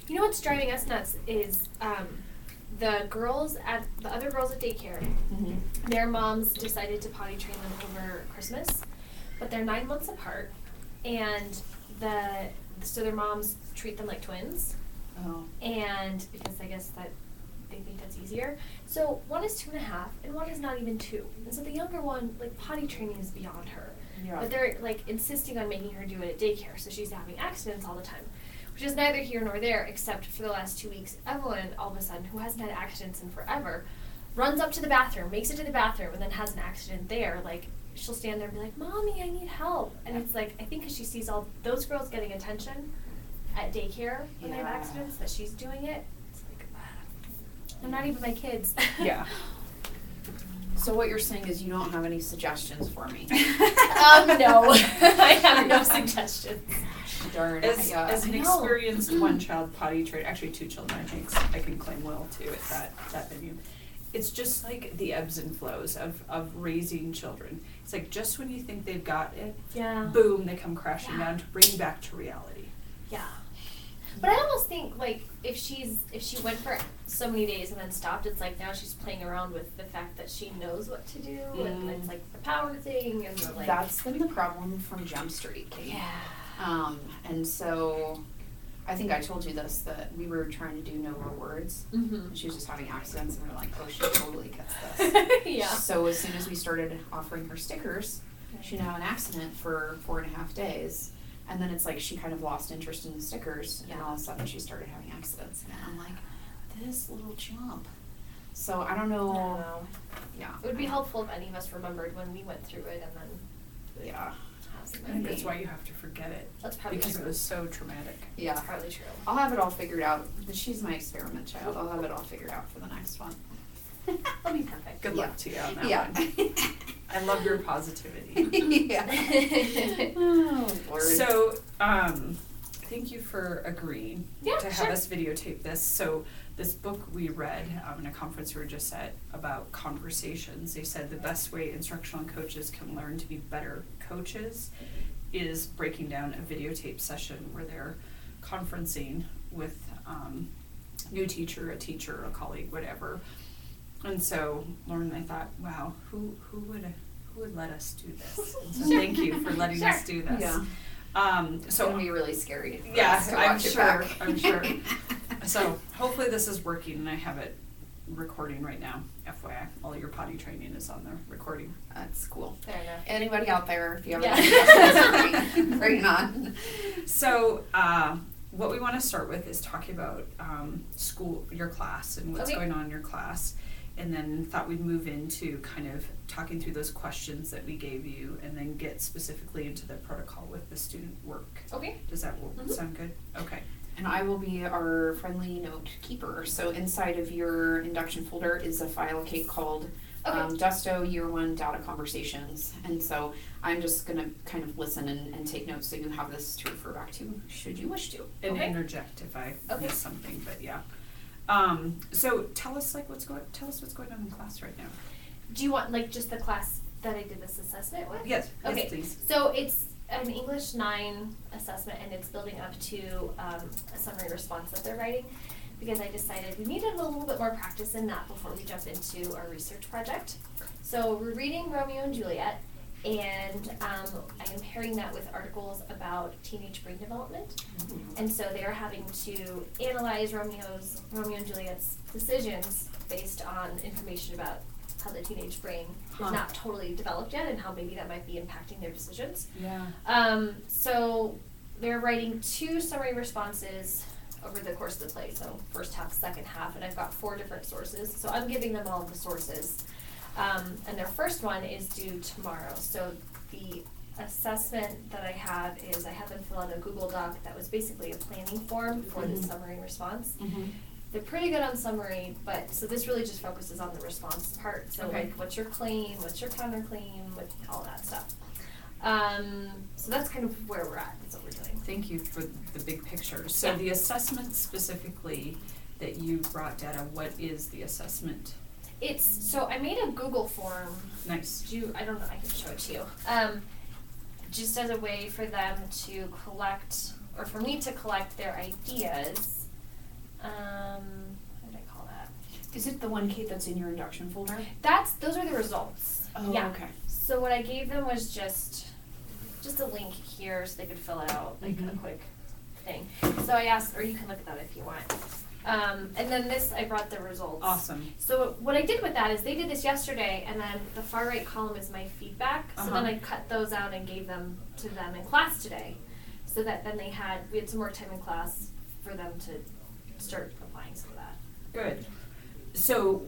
You know what's driving us nuts is the other girls at daycare, their moms decided to potty train them over Christmas, but they're 9 months apart, and so their moms treat them like twins. Oh. And because I guess that they think that's easier. So one is 2.5 and one is not even 2. And so the younger one, like, potty training is beyond her. Yeah. But they're like insisting on making her do it at daycare, so she's having accidents all the time. Which is neither here nor there, except for the last 2 weeks, Evelyn, all of a sudden, who hasn't had accidents in forever, runs up to the bathroom, makes it to the bathroom, and then has an accident there. Like, she'll stand there and be like, "Mommy, I need help." And it's like, I think because she sees all those girls getting attention at daycare when they have accidents, that she's doing it. It's like, I'm not even my kids. Yeah. So what you're saying is you don't have any suggestions for me? No. I have no suggestions. Darn. As an experienced one-child potty trainer, actually 2 children, I can claim well too at that venue. It's just like the ebbs and flows of raising children. It's like just when you think they've got it, boom, they come crashing down to bring you back to reality. Yeah. But I almost think, like, if she went for so many days and then stopped, it's like now she's playing around with the fact that she knows what to do, and it's like the power thing, and the, like. That's been the problem from Jump Street, Kate. Yeah. And so, I think I told you this, that we were trying to do no rewards, and she was just having accidents, and we were like, oh, she totally gets this. Yeah. So as soon as we started offering her stickers, she now had an accident for 4.5 days. And then it's like she kind of lost interest in the stickers, and all of a sudden she started having accidents. And I'm like, this little chump. So I don't know. Yeah. It would be helpful if any of us remembered when we went through it, and then. Yeah. I think that's why you have to forget it. That's probably because true. It was so traumatic. Yeah. That's probably true. I'll have it all figured out. She's my experiment child. I'll have it all figured out for the next one. That'll be perfect. Good luck to you on that one. I love your positivity. Yeah. Oh, Lord. So, thank you for agreeing to have us videotape this. So, this book we read in a conference we were just at about conversations, they said the best way instructional coaches can learn to be better coaches is breaking down a videotape session where they're conferencing with new teacher, a teacher, a colleague, whatever. And so, Lauren, I thought, wow, who would let us do this? And so thank you for letting us do this. Yeah. So it's gonna be really scary. I'm sure. So hopefully this is working, and I have it recording right now. FYI, all your potty training is on the recording. That's cool. Fair enough. Anybody out there, if you have any questions, bring it on. So, what we want to start with is talking about school, your class, and what's going on in your class. And then thought we'd move into kind of talking through those questions that we gave you, and then get specifically into the protocol with the student work. Okay. Does that sound good? Okay. And I will be our friendly note keeper. So inside of your induction folder is a file, Kate, called Dusto Year 1 Data Conversations. And so I'm just going to kind of listen and take notes so you have this to refer back to should you wish to. And interject if I miss something, but yeah. So tell us what's going on in class right now. Do you want just the class that I did this assessment with? Yes. Okay. Yes, please. So it's an English 9 assessment, and it's building up to a summary response that they're writing, because I decided we needed a little bit more practice in that before we jump into our research project. So we're reading Romeo and Juliet, and I am pairing that with articles about teenage brain development. And so they're having to analyze Romeo and Juliet's decisions based on information about how the teenage brain is not totally developed yet, and how maybe that might be impacting their decisions. Yeah. So they're writing 2 summary responses over the course of the play, so first half, second half, and I've got 4 different sources. So I'm giving them all the sources. And their first one is due tomorrow. So the assessment that I have is I have them fill out a Google Doc that was basically a planning form for the summary response. They're pretty good on summary, but so this really just focuses on the response part. So what's your claim, what's your counterclaim, all that stuff. So that's kind of where we're at. That's what we're doing. Thank you for the big picture. So the assessment specifically that you brought data, what is the assessment? So I made a Google form. Nice. I don't know, I can show it to you. Just as a way for them to collect, or for me to collect their ideas what did I call that? Is it the one, Kate, that's in your induction folder? Those are the results. Oh, yeah. Okay. So what I gave them was just a link here so they could fill it out, like a quick thing. So I asked, or you can look at that if you want. And then I brought the results. Awesome. So what I did with that is they did this yesterday, and then the far right column is my feedback. So then I cut those out and gave them to them in class today, so that then we had some more time in class for them to start applying some of that. Good. So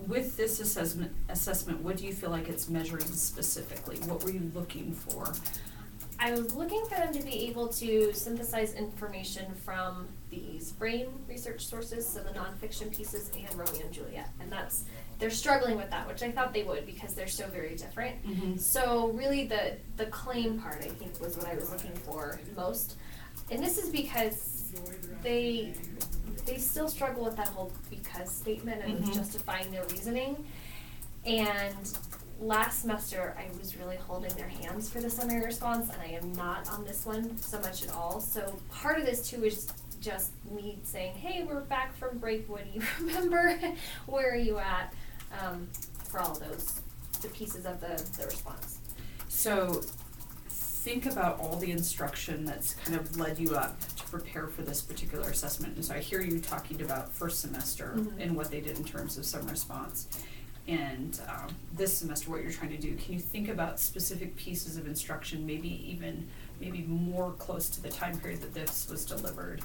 with this assessment, what do you feel like it's measuring specifically? What were you looking for? I was looking for them to be able to synthesize information from these brain research sources, so the nonfiction pieces and Romeo and Juliet. And they're struggling with that, which I thought they would because they're so very different. Mm-hmm. So really the claim part, I think, was what I was looking for most. And this is because they still struggle with that whole because statement and with justifying their reasoning. And last semester, I was really holding their hands for the summary response, and I am not on this one so much at all. So part of this, too, is just me saying, hey, we're back from break. What do you remember? Where are you at? For all the pieces of the response. So think about all the instruction that's kind of led you up to prepare for this particular assessment. And so I hear you talking about first semester and what they did in terms of some response. And this semester, what you're trying to do, can you think about specific pieces of instruction, maybe more close to the time period that this was delivered?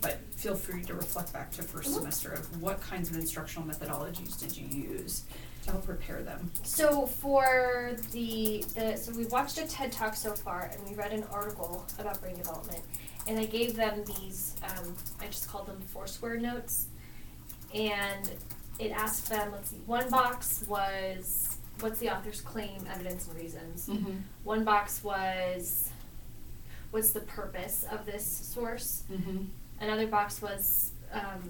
But feel free to reflect back to first semester of what kinds of instructional methodologies did you use to help prepare them? So for so we watched a TED Talk so far, and we read an article about brain development, and I gave them these, I just called them Foursquare notes, and it asked them, let's see, one box was, what's the author's claim, evidence, and reasons? One box was, what's the purpose of this source? Another box was,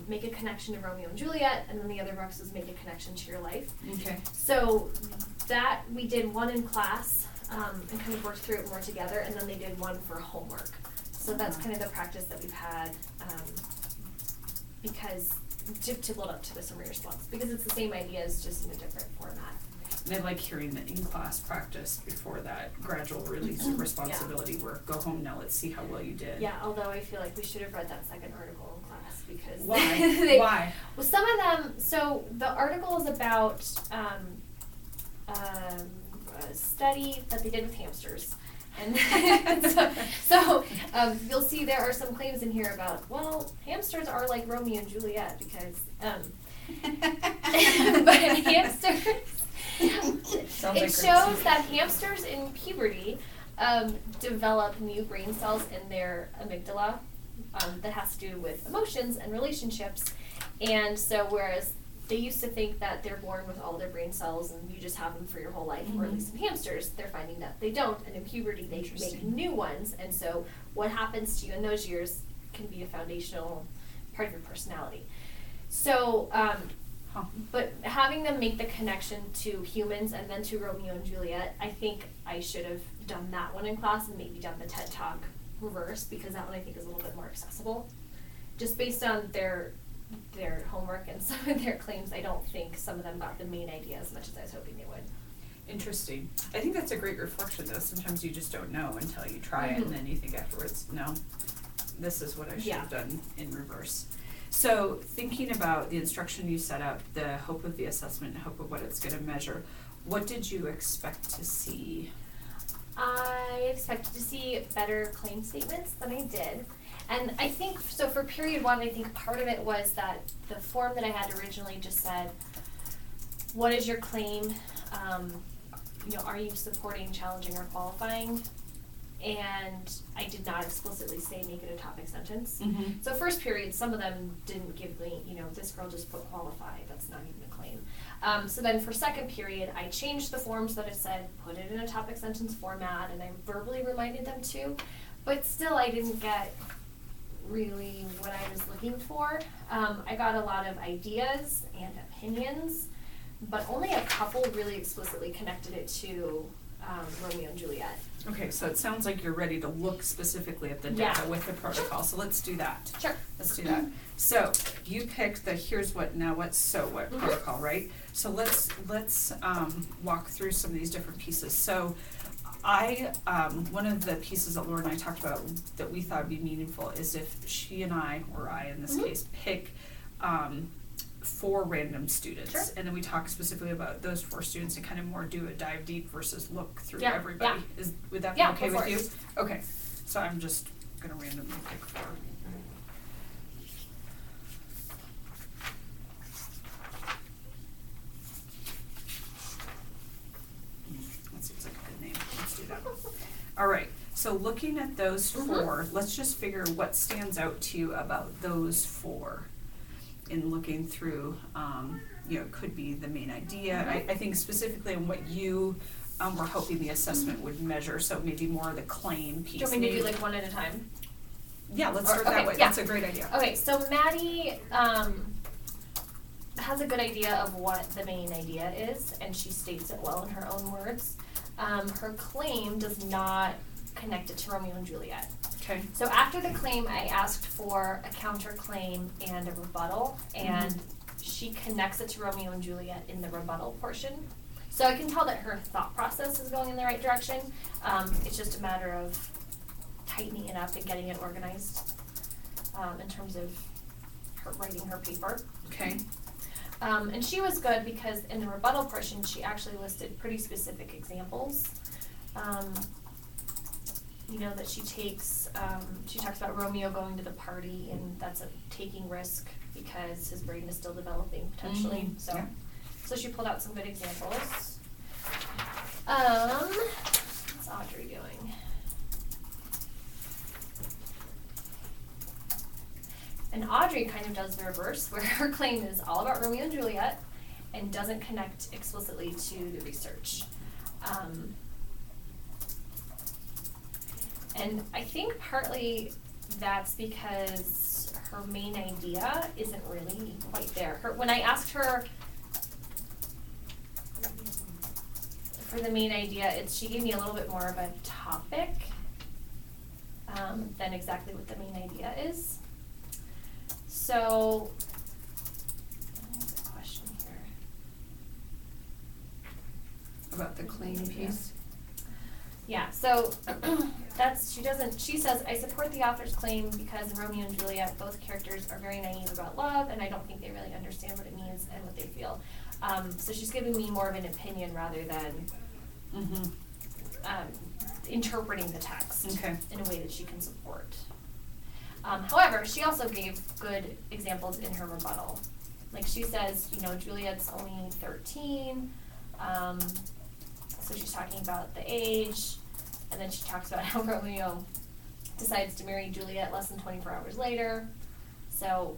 make a connection to Romeo and Juliet, and then the other box was make a connection to your life. Okay. So that, we did one in class, and kind of worked through it more together, and then they did one for homework. So that's kind of the practice that we've had, because to build up to the summary response, because it's the same ideas, just in a different format. And I like hearing the in-class practice before that gradual release of responsibility work. Go home now, let's see how well you did. Yeah, although I feel like we should have read that second article in class, because Why? Why? Well, some of them, so the article is about a study that they did with hamsters. And so you'll see there are some claims in here about, well, hamsters are like Romeo and Juliet because, but hamsters, it shows that hamsters in puberty develop new brain cells in their amygdala that has to do with emotions and relationships. And so whereas they used to think that they're born with all their brain cells and you just have them for your whole life, or at least in hamsters, they're finding that they don't, and in puberty they make new ones, and so what happens to you in those years can be a foundational part of your personality. So, but having them make the connection to humans and then to Romeo and Juliet, I think I should have done that one in class and maybe done the TED Talk reverse, because that one I think is a little bit more accessible. Just based on their homework and some of their claims, I don't think some of them got the main idea as much as I was hoping they would. Interesting. I think that's a great reflection, though. Sometimes you just don't know until you try it, and then you think afterwards, no, this is what I should have done in reverse. So thinking about the instruction you set up, the hope of the assessment, hope of what it's going to measure, what did you expect to see? I expected to see better claim statements than I did. And I think, so for period one, I think part of it was that the form that I had originally just said, what is your claim? Are you supporting, challenging, or qualifying? And I did not explicitly say make it a topic sentence. So first period, some of them didn't give me, this girl just put qualify, that's not even a claim. So then for second period, I changed the forms that it said, put it in a topic sentence format, and I verbally reminded them to, but still I didn't get really what I was looking for. I got a lot of ideas and opinions, but only a couple really explicitly connected it to Romeo and Juliet. Okay, so it sounds like you're ready to look specifically at the data Yeah. with the protocol, so let's do that. Sure. Let's do that. So you picked the here's what, now what, so what protocol, right? So let's walk through some of these different pieces. So one of the pieces that Laura and I talked about that we thought would be meaningful is if she and I, or I in this case, pick 4 random students. Sure. And then we talk specifically about those 4 students and kind of more do a dive deep versus look through Yeah, everybody. yeah. Would that be Yeah, okay go with for you? it. Okay, so I'm just gonna randomly pick 4. That seems like a good name. Let's do that. All right, so looking at those 4, let's just figure what stands out to you about those 4 in looking through, it could be the main idea. I think specifically in what you were hoping the assessment would measure, so maybe more of the claim piece. Do you want me to do like one at a time? Yeah, let's start that way. Yeah. That's a great idea. Okay, so Maddie has a good idea of what the main idea is, and she states it well in her own words. Her claim does not connect it to Romeo and Juliet. Okay. So after the claim, I asked for a counterclaim and a rebuttal, and she connects it to Romeo and Juliet in the rebuttal portion. So I can tell that her thought process is going in the right direction. It's just a matter of tightening it up and getting it organized in terms of her writing her paper. Okay. And she was good because in the rebuttal portion, she actually listed pretty specific examples. That she takes, she talks about Romeo going to the party, and that's a taking risk because his brain is still developing potentially. So she pulled out some good examples. What's Audrey doing? And Audrey kind of does the reverse, where her claim is all about Romeo and Juliet and doesn't connect explicitly to the research. And I think partly that's because her main idea isn't really quite there. When I asked her for the main idea, she gave me a little bit more of a topic than exactly what the main idea is. So, what's the question here? About the claim piece? Yeah, so she says, I support the author's claim because in Romeo and Juliet, both characters are very naive about love, and I don't think they really understand what it means and what they feel. So she's giving me more of an opinion rather than interpreting the text in a way that she can support. However, she also gave good examples in her rebuttal. Like she says, Juliet's only 13, so she's talking about the age, and then she talks about how Romeo decides to marry Juliet less than 24 hours later. So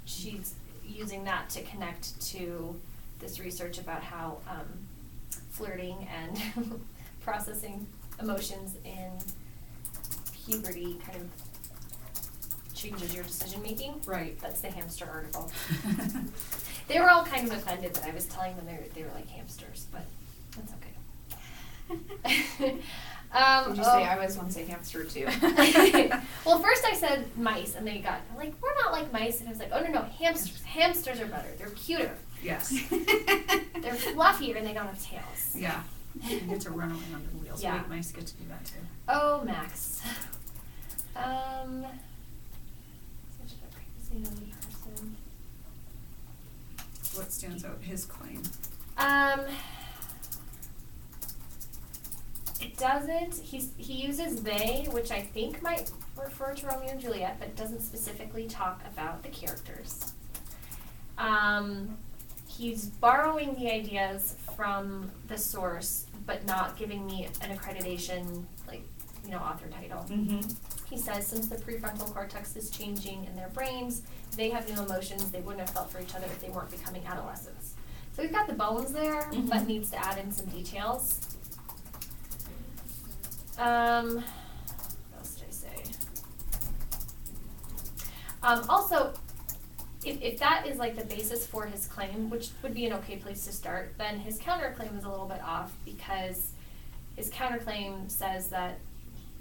she's using that to connect to this research about how flirting and processing emotions in puberty kind of changes your decision making. Right. That's the hamster article. They were all kind of offended that I was telling them they were like hamsters, but that's okay. Did you say I was once a hamster too? Well, first I said mice, and they got like, we're not like mice, and I was like, oh no, hamsters. Hamsters are better. They're cuter. Yes. They're fluffier, and they don't have tails. Yeah. You get to run around on the wheels. Yeah. White mice get to do that too. Oh, Max. Such a crazy naughty person. What stands out? His claim. It doesn't. He uses they, which I think might refer to Romeo and Juliet, but it doesn't specifically talk about the characters. He's borrowing the ideas from the source, but not giving me an accreditation, author title. He says, since the prefrontal cortex is changing in their brains, they have new emotions they wouldn't have felt for each other if they weren't becoming adolescents. So we've got the bones there, but needs to add in some details. What else did I say? Also, if that is like the basis for his claim, which would be an okay place to start, then his counterclaim is a little bit off because his counterclaim says that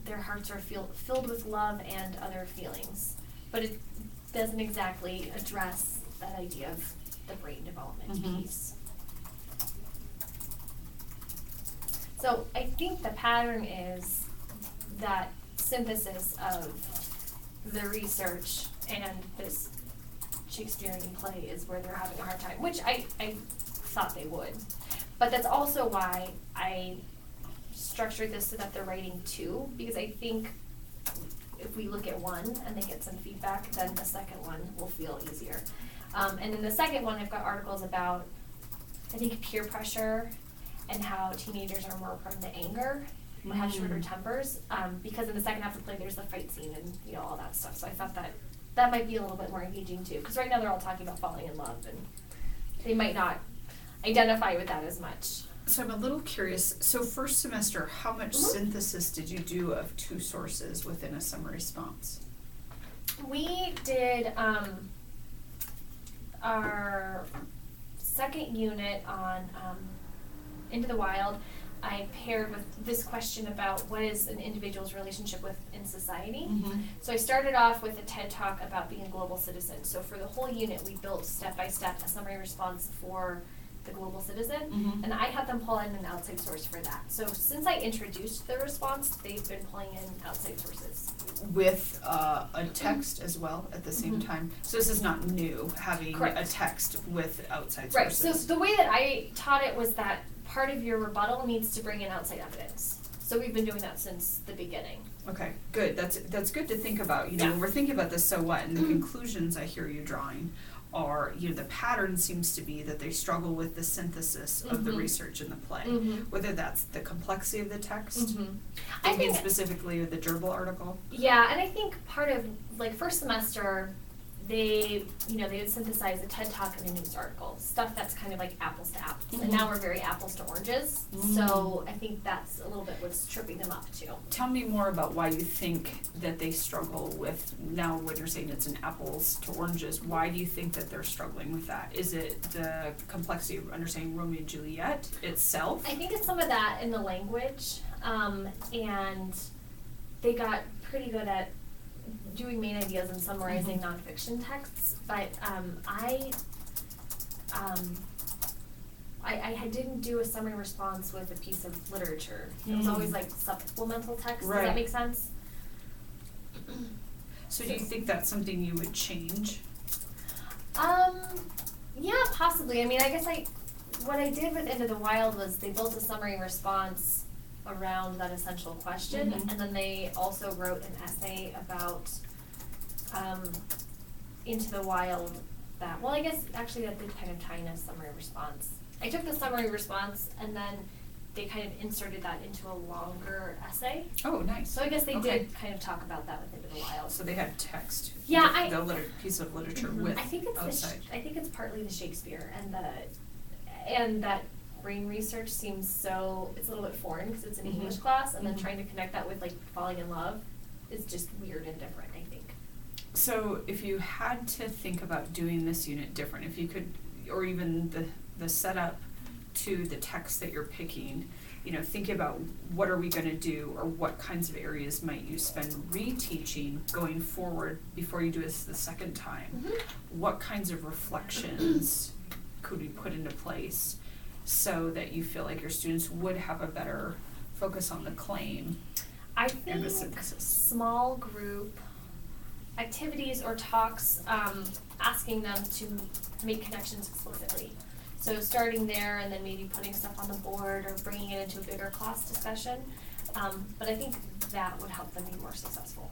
their hearts are filled with love and other feelings, but it doesn't exactly address that idea of the brain development piece. So I think the pattern is that synthesis of the research and this Shakespearean play is where they're having a hard time, which I thought they would. But that's also why I structured this so that they're writing 2, because I think if we look at one and they get some feedback, then the second one will feel easier. And in the second one, I've got articles about, I think, peer pressure and how teenagers are more prone to anger and have shorter tempers, because in the second half of the play there's the fight scene and, you know, all that stuff. So I thought that might be a little bit more engaging too, because right now they're all talking about falling in love and they might not identify with that as much. So I'm a little curious, so first semester, how much synthesis did you do of 2 sources within a summary response? We did our second unit on Into the Wild. I paired with this question about what is an individual's relationship in society. So I started off with a TED Talk about being a global citizen. So for the whole unit, we built step by step a summary response for the global citizen, and I had them pull in an outside source for that. So since I introduced the response, they've been pulling in outside sources. With a text as well at the same time. So this is not new, having a text with outside sources. Right, so the way that I taught it was that part of your rebuttal needs to bring in outside evidence. So we've been doing that since the beginning. Okay, good. That's good to think about. You know, when we're thinking about this, so what, and the conclusions I hear you drawing are, you know, the pattern seems to be that they struggle with the synthesis of the research in the play, whether that's the complexity of the text, I think specifically of the Gerbil article. Yeah, and I think part of, like, first semester, they would synthesize a TED Talk and a news article, stuff that's kind of like apples to apples. And now we're very apples to oranges, so I think that's a little bit what's tripping them up too. Tell me more about why you think that they struggle with, now when you're saying it's an apples to oranges, why do you think that they're struggling with that? Is it the complexity of understanding Romeo and Juliet itself? I think it's some of that in the language, and they got pretty good at doing main ideas and summarizing nonfiction texts, but I didn't do a summary response with a piece of literature. It was always like supplemental text. Does that make sense? So do you think that's something you would change? Yeah, possibly. I mean, I guess what I did with Into the Wild was they built a summary response around that essential question, and then they also wrote an essay about Into the Wild that, well, I guess actually that did kind of tie in a summary response. I took the summary response and then they kind of inserted that into a longer essay. Oh, nice. So I guess they did kind of talk about that with Into the Wild. So they had text. Yeah, the piece of literature with I think it's partly the Shakespeare and that brain research seems so, it's a little bit foreign because it's an English class, and then trying to connect that with like falling in love is just weird and different, I think. So if you had to think about doing this unit different, if you could, or even the setup to the text that you're picking, you know, think about what are we going to do, or what kinds of areas might you spend reteaching going forward before you do this the second time. What kinds of reflections could we put into place so that you feel like your students would have a better focus on the claim? I think small group activities or talks, asking them to make connections explicitly. So starting there and then maybe putting stuff on the board or bringing it into a bigger class discussion. But I think that would help them be more successful.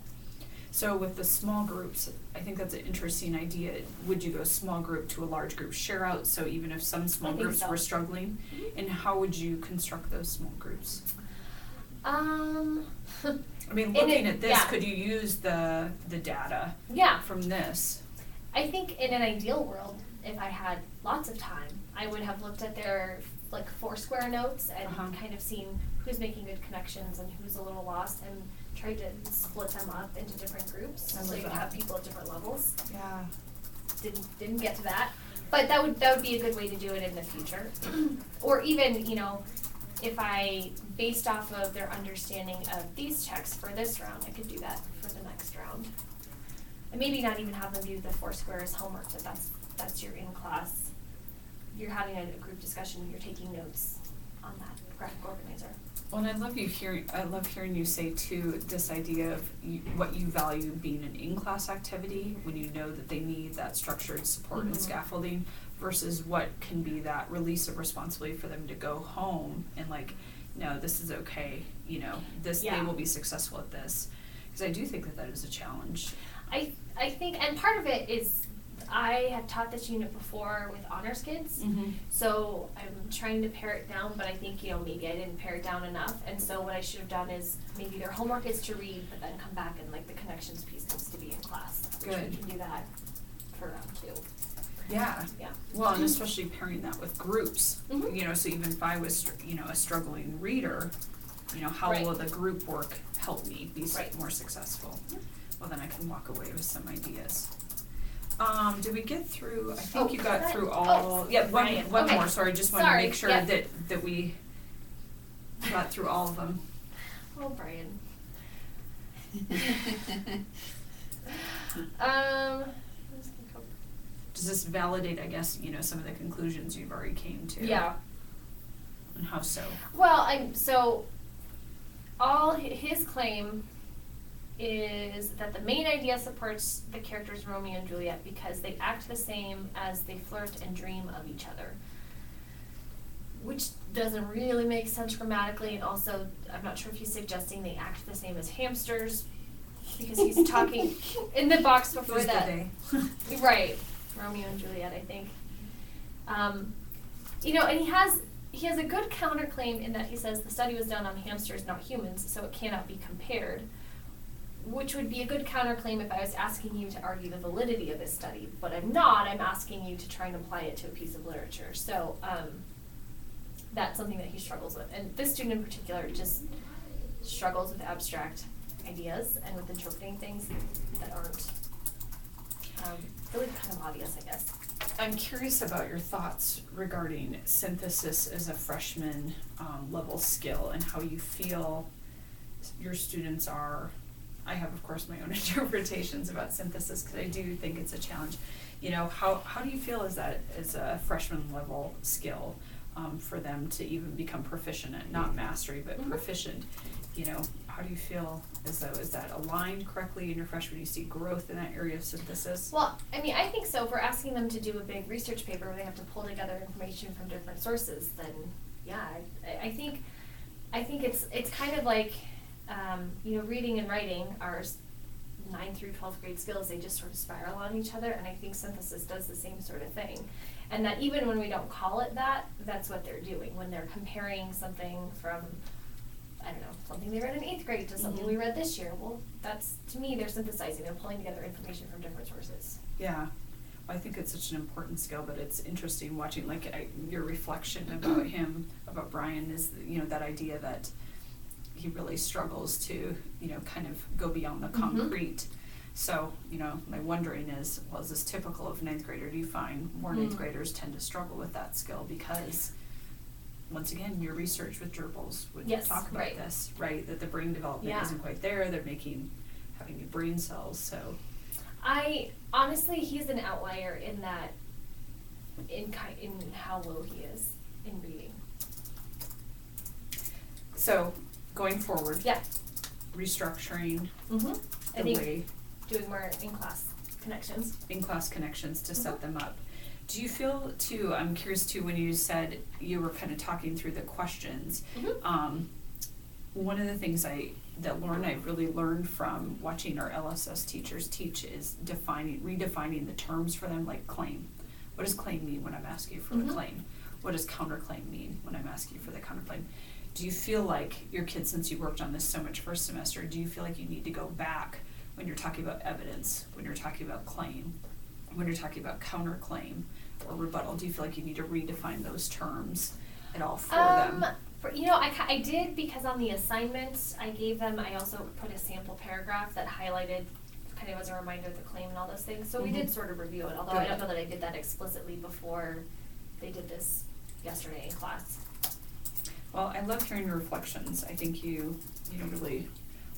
So with the small groups, I think that's an interesting idea. Would you go small group to a large group share out? So even if some small groups were struggling, and how would you construct those small groups? I mean, looking at this, could you use the data from this? I think in an ideal world, if I had lots of time, I would have looked at their like Foursquare notes and kind of seen who's making good connections and who's a little lost, and tried to split them up into different groups so you could have people at different levels. Yeah. Didn't get to that, but that would be a good way to do it in the future. Or even, you know, if I, based off of their understanding of these checks for this round, I could do that for the next round. And maybe not even have them do the 4 squares homework, but that's your in-class. You're having a group discussion, you're taking notes on that graphic organizer. Well, and I love hearing you say too, this idea of what you value being an in-class activity when you know that they need that structured support and scaffolding, versus what can be that release of responsibility for them to go home and like, no, this is okay, you know, this, they will be successful at this. Because I do think that that is a challenge. I think, and part of it is, I have taught this unit before with honors kids, so I'm trying to pare it down, but I think, you know, maybe I didn't pare it down enough, and so what I should have done is, maybe their homework is to read, but then come back and like the connections piece needs to be in class. Which we can do that for round 2. Yeah. Yeah. Well, and especially pairing that with groups, you know, so even if I was, you know, a struggling reader, you know, how will the group work help me be more successful? Well, then I can walk away with some ideas. Did we get through, I think you got through all, one more, sorry, just wanted to make sure that we got through all of them. Oh, Brian. Does this validate, I guess, you know, some of the conclusions you've already came to? Yeah. And how so? Well, all his claim is that the main idea supports the characters Romeo and Juliet because they act the same as they flirt and dream of each other. Which doesn't really make sense grammatically, and also, I'm not sure if he's suggesting they act the same as hamsters, because he's talking in the box before that. Right. Romeo and Juliet, I think. You know, and he has a good counterclaim in that he says the study was done on hamsters, not humans, so it cannot be compared. Which would be a good counterclaim if I was asking you to argue the validity of this study, but I'm not. I'm asking you to try and apply it to a piece of literature. So that's something that he struggles with. And this student in particular just struggles with abstract ideas and with interpreting things that aren't really kind of obvious, I guess. I'm curious about your thoughts regarding synthesis as a freshman level skill and how you feel your students are. I have, of course, my own interpretations about synthesis because I do think it's a challenge. You know, how do you feel as a freshman level skill for them to even become proficient at, not mastery, but proficient? You know, how do you feel as though, is that aligned correctly in your freshman? You see growth in that area of synthesis? Well, I mean, I think so. If we're asking them to do a big research paper where they have to pull together information from different sources, then yeah, I think it's kind of like, you know, reading and writing are 9th through 12th grade skills. They just sort of spiral on each other, and I think synthesis does the same sort of thing. And that even when we don't call it that, that's what they're doing. When they're comparing something from, I don't know, something they read in 8th grade to something we read this year, well, that's, to me, they're synthesizing. They're pulling together information from different sources. Yeah. Well, I think it's such an important skill, but it's interesting watching, like, your reflection about him, about Brian, is, you know, that idea that he really struggles to, you know, kind of go beyond the concrete. So, you know, my wondering is, well, is this typical of 9th grader? Do you find more 9th graders tend to struggle with that skill because, once again, your research with gerbils would talk about this, right? That the brain development isn't quite there. They're having new brain cells. So, honestly, he's an outlier in that, in how low he is in reading. So, going forward, restructuring I think doing more in-class connections to set them up. Do you feel too, I'm curious too, when you said you were kind of talking through the questions, one of the things that Laura and I really learned from watching our LSS teachers teach is redefining the terms for them, like claim. What does claim mean when I'm asking you for the claim? What does counterclaim mean when I'm asking you for the counterclaim? Do you feel like your kids, since you worked on this so much first semester, do you feel like you need to go back when you're talking about evidence, when you're talking about claim, when you're talking about counterclaim or rebuttal? Do you feel like you need to redefine those terms at all for them? You know, I did, because on the assignments I gave them, I also put a sample paragraph that highlighted kind of as a reminder of the claim and all those things. So we did sort of review it, although I don't know that I did that explicitly before they did this yesterday in class. Well, I love hearing your reflections. I think you really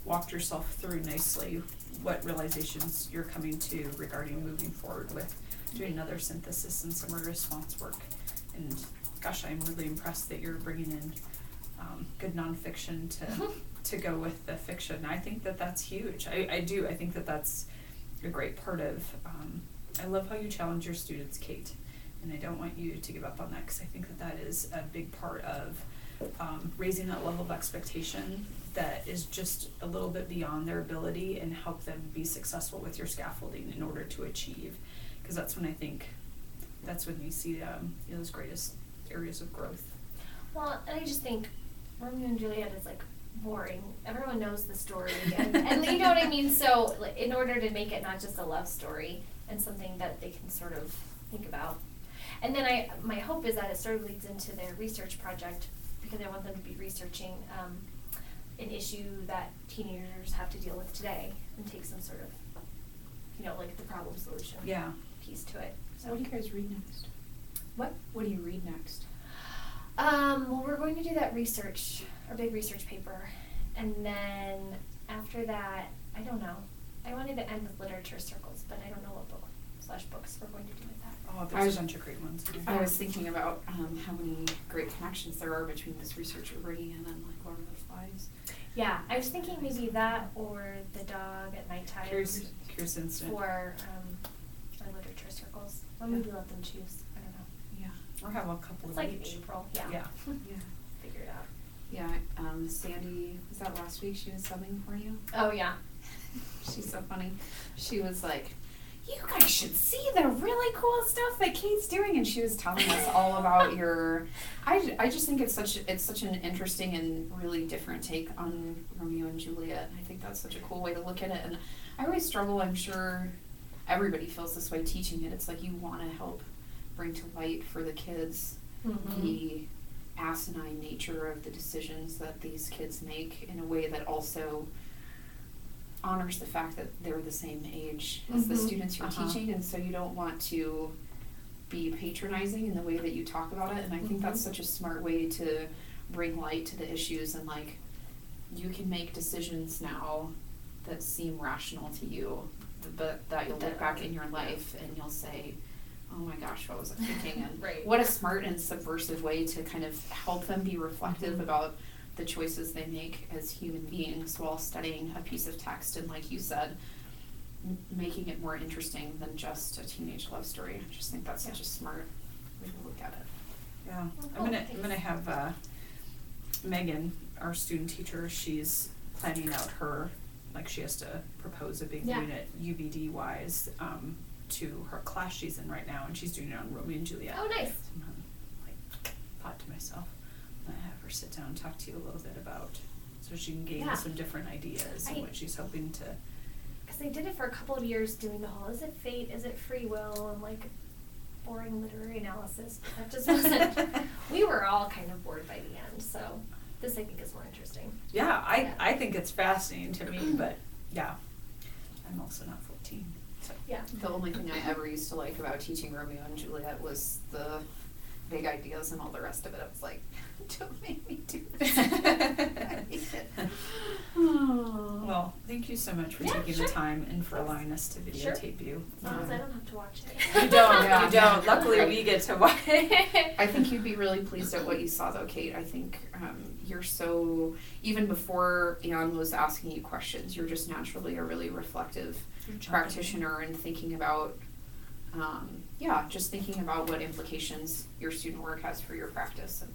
walked yourself through nicely what realizations you're coming to regarding moving forward with doing another synthesis and summary response work. And gosh, I'm really impressed that you're bringing in good nonfiction to go with the fiction. I think that that's huge. I do. I think that that's a great part of, I love how you challenge your students, Kate. And I don't want you to give up on that, because I think that that is a big part of raising that level of expectation that is just a little bit beyond their ability, and help them be successful with your scaffolding in order to achieve. Because that's when I think, that's when you see those greatest areas of growth. Well, and I just think Romeo and Juliet is like boring. Everyone knows the story, and you know what I mean? So like, in order to make it not just a love story and something that they can sort of think about. And then my hope is that it sort of leads into their research project, because I want them to be researching an issue that teenagers have to deal with today, and take some sort of, like the problem solution piece to it. So What do you guys read next? What? What do you read next? Well, we're going to do that research, our big research paper, and then after that, I don't know. I wanted to end with literature circles, but I don't know what books we're going to do with that. Oh, there's a bunch of great ones. I was thinking about how many great connections there are between this research you're bringing in and like Lord of the Flies. Yeah, I was thinking maybe that or The Dog at Nighttime. Curious Incident. For our literature circles. Or maybe let them choose. I don't know. Yeah. Or have a couple It's of like each. April. Yeah. Yeah. Figure it out. Yeah, Sandy, was that last week she was subbing for you? Oh yeah. She's so funny. She was like, you guys should see the really cool stuff that Kate's doing, and she was telling us all about your, I just think it's such an interesting and really different take on Romeo and Juliet. I think that's such a cool way to look at it, and I always struggle, I'm sure everybody feels this way teaching it. It's like you want to help bring to light for the kids the asinine nature of the decisions that these kids make in a way that also honors the fact that they're the same age as the students you're teaching, and so you don't want to be patronizing in the way that you talk about it, and I think that's such a smart way to bring light to the issues, and like you can make decisions now that seem rational to you, but that you'll look back in your life and you'll say, oh my gosh, what was I thinking? And what a smart and subversive way to kind of help them be reflective about the choices they make as human beings while studying a piece of text, and like you said, making it more interesting than just a teenage love story. I just think that's such a smart way to look at it. Yeah, I'm gonna have Megan, our student teacher. She's planning out her, like she has to propose a big unit UBD wise to her class she's in right now, and she's doing it on Romeo and Juliet. Oh, nice. So I'm thought to myself, I'm gonna have her sit down and talk to you a little bit about, so she can gain some different ideas and what she's hoping to. Because they did it for a couple of years, doing the whole, is it fate, is it free will, and like boring literary analysis. But that just wasn't, we were all kind of bored by the end, so this I think is more interesting. Yeah, I think it's fascinating to me, but yeah, I'm also not 14. So. Yeah. The only thing I ever used to like about teaching Romeo and Juliet was the big ideas, and all the rest of it I was like, don't make me do this. I hate it. Well, thank you so much for taking the time and for allowing us to videotape you. As long as I don't have to watch it. You don't, you don't. Luckily we get to watch it. I think you'd be really pleased at what you saw though, Kate. I think you're so, even before Anne was asking you questions, you're just naturally a really reflective practitioner and thinking about, just thinking about what implications your student work has for your practice. And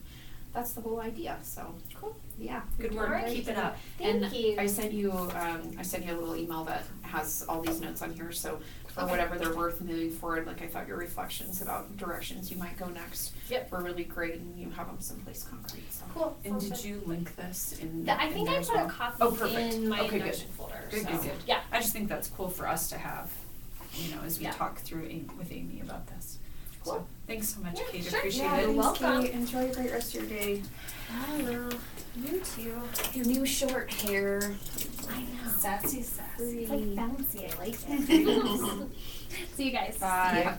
that's the whole idea. So cool. Yeah. Good work. Right. Keep it up. Thank you. I sent you a little email that has all these notes on here. So for whatever they're worth moving forward, like I thought your reflections about directions you might go next were really great, and you have them someplace concrete. So. Cool. And did you link this in? I think I put a copy in my induction folder. Good. Yeah. I just think that's cool for us to have, as we talk through with Amy about this. Cool. So, thanks so much, Kate. Sure. Appreciate Yeah, it. you're welcome. Kate, enjoy a great rest of your day. I will. You too. Your new short hair. I know. Sassy. It's like bouncy. I like it. See you guys. Bye. Yeah.